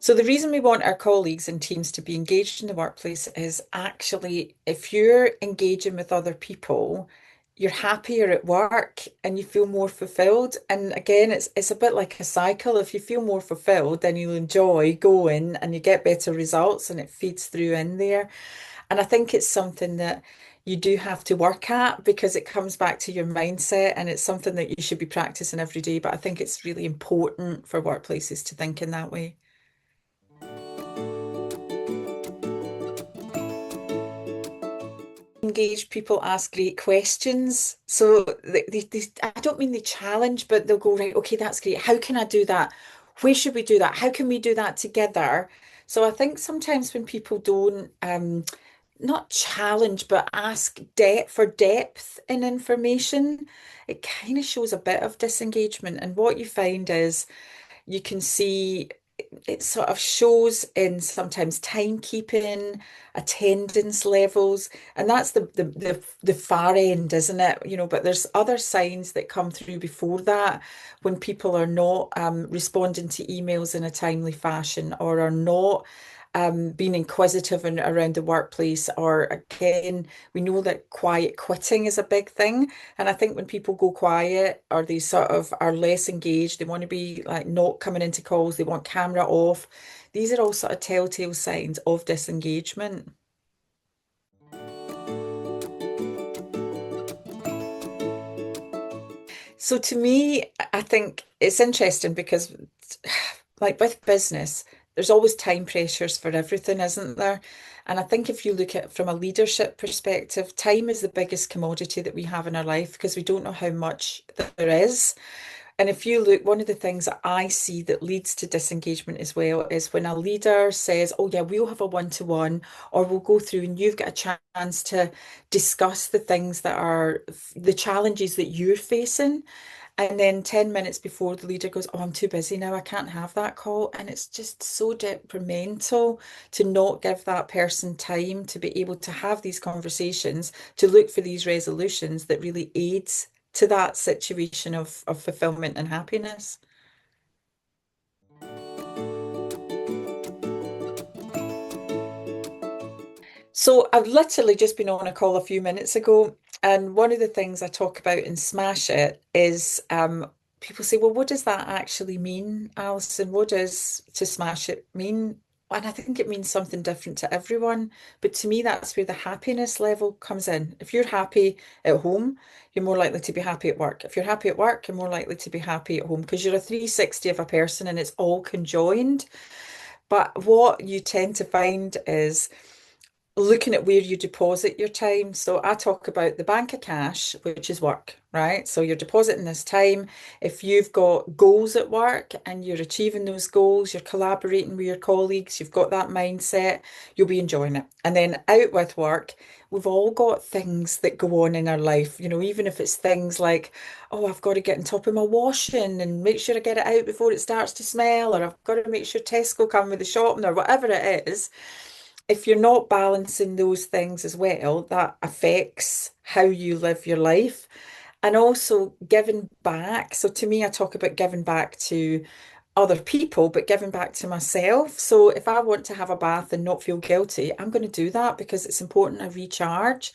So the reason we want our colleagues and teams to be engaged in the workplace is actually if you're engaging with other people, you're happier at work and you feel more fulfilled. And again, it's a bit like a cycle. If you feel more fulfilled, then you'll enjoy going and you get better results and it feeds through in there. And I think it's something that you do have to work at because it comes back to your mindset and it's something that you should be practicing every day. But I think it's really important for workplaces to think in that way. Engaged people ask great questions. So I don't mean they challenge, but they'll go, right, okay, that's great. How can I do that? Where should we do that? How can we do that together? So I think sometimes when people don't not challenge, but ask depth for depth in information, it kind of shows a bit of disengagement. And what you find is you can see it sort of shows in sometimes timekeeping, attendance levels, and that's the far end, isn't it? But there's other signs that come through before that when people are not responding to emails in a timely fashion or are not being inquisitive around the workplace, or again, we know that quiet quitting is a big thing. And I think when people go quiet or they sort of are less engaged, they want to be like not coming into calls, they want camera off. These are all sort of telltale signs of disengagement. So to me, I think it's interesting because, like with business, there's always time pressures for everything, isn't there? And I think if you look at it from a leadership perspective, time is the biggest commodity that we have in our life because we don't know how much there is. And if you look, one of the things that I see that leads to disengagement as well is when a leader says, oh, yeah, we'll have a one-to-one, or we'll go through and you've got a chance to discuss the things that are the challenges that you're facing. And then 10 minutes before the leader goes, oh, I'm too busy now, I can't have that call. And it's just so detrimental to not give that person time to be able to have these conversations, to look for these resolutions that really aids to that situation of fulfillment and happiness. So I've literally just been on a call a few minutes ago, and one of the things I talk about in Smash It is people say, well, what does that actually mean, Alison? What does to smash it mean? And I think it means something different to everyone. But to me, that's where the happiness level comes in. If you're happy at home, you're more likely to be happy at work. If you're happy at work, you're more likely to be happy at home because you're a 360 of a person and it's all conjoined. But what you tend to find is looking at where you deposit your time. So I talk about the bank of cash, which is work, right? So you're depositing this time. If you've got goals at work and you're achieving those goals, you're collaborating with your colleagues, you've got that mindset, you'll be enjoying it. And then out with work, we've all got things that go on in our life, even if it's things like, oh, I've got to get on top of my washing and make sure I get it out before it starts to smell, or I've got to make sure Tesco come with the shopping, or whatever it is. If you're not balancing those things as well, that affects how you live your life. And also giving back. So to me, I talk about giving back to other people, but giving back to myself. So if I want to have a bath and not feel guilty, I'm going to do that because it's important I recharge.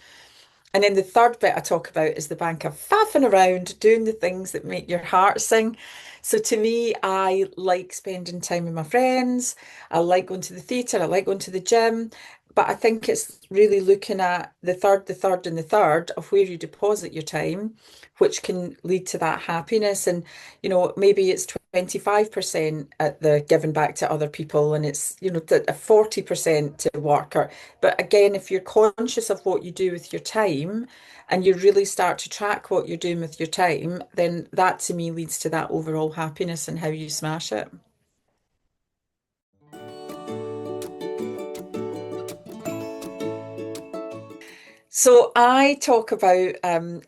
And then the third bit I talk about is the bank of faffing around, doing the things that make your heart sing. So to me, I like spending time with my friends. I like going to the theatre. I like going to the gym. But I think it's really looking at the third, and the third of where you deposit your time, which can lead to that happiness. And, maybe it's 25% at the giving back to other people and it's, 40% to work. But again, if you're conscious of what you do with your time and you really start to track what you're doing with your time, then that to me leads to that overall happiness and how you smash it. So I talk about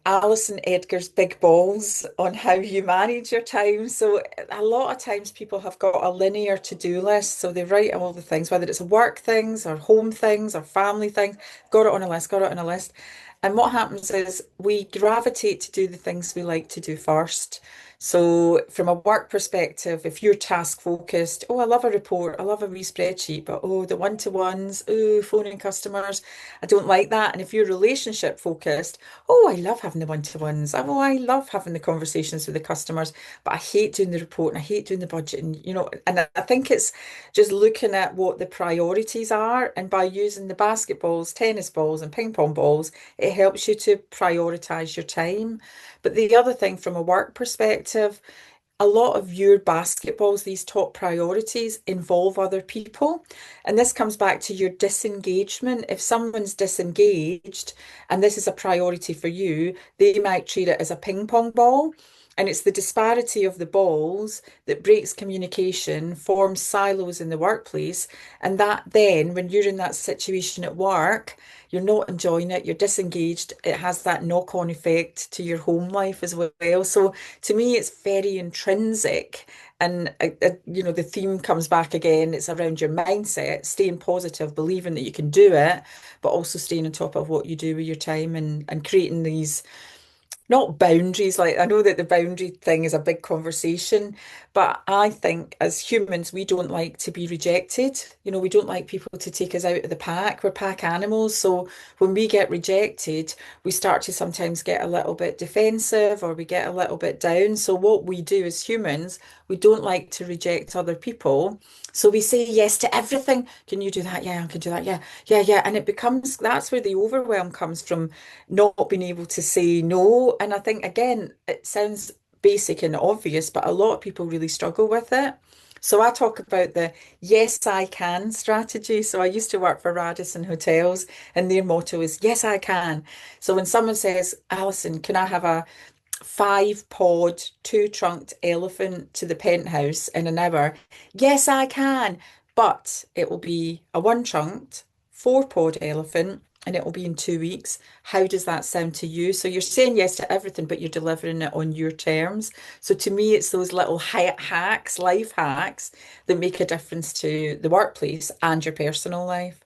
Alison Edgar's big balls on how you manage your time. So a lot of times people have got a linear to-do list. So they write all the things, whether it's work things or home things or family things, got it on a list, got it on a list. And what happens is we gravitate to do the things we like to do first. So from a work perspective, if you're task focused, oh, I love a report, I love a wee spreadsheet, but oh, the one-to-ones, oh, phoning customers, I don't like that. And if you're relationship focused, oh, I love having the one-to-ones. Oh, I love having the conversations with the customers, but I hate doing the report and I hate doing the budget. And, and I think it's just looking at what the priorities are. And by using the basketballs, tennis balls, and ping pong balls, it helps you to prioritize your time. But the other thing from a work perspective, a lot of your basketballs, these top priorities, involve other people. And this comes back to your disengagement. If someone's disengaged and this is a priority for you, they might treat it as a ping pong ball. And it's the disparity of the balls that breaks communication, forms silos in the workplace. And that then, when you're in that situation at work, you're not enjoying it, you're disengaged. It has that knock-on effect to your home life as well. So to me, it's very intrinsic. And the theme comes back again. It's around your mindset, staying positive, believing that you can do it, but also staying on top of what you do with your time and creating these not boundaries. Like I know that the boundary thing is a big conversation, but I think as humans, we don't like to be rejected. We don't like people to take us out of the pack. We're pack animals. So when we get rejected, we start to sometimes get a little bit defensive or we get a little bit down. So what we do as humans, we don't like to reject other people. So we say yes to everything. Can you do that? Yeah, I can do that. Yeah, yeah, yeah. And it becomes that's where the overwhelm comes from, not being able to say no. And I think, again, it sounds basic and obvious, but a lot of people really struggle with it. So I talk about the yes, I can strategy. So I used to work for Radisson Hotels, and their motto is yes, I can. So when someone says, Alison, can I have a 5 pod, two-trunked elephant to the penthouse in an hour? Yes, I can. But it will be a one-trunked, 4 pod elephant and it will be in 2 weeks. How does that sound to you? So you're saying yes to everything, but you're delivering it on your terms. So to me, it's those little hacks, life hacks that make a difference to the workplace and your personal life.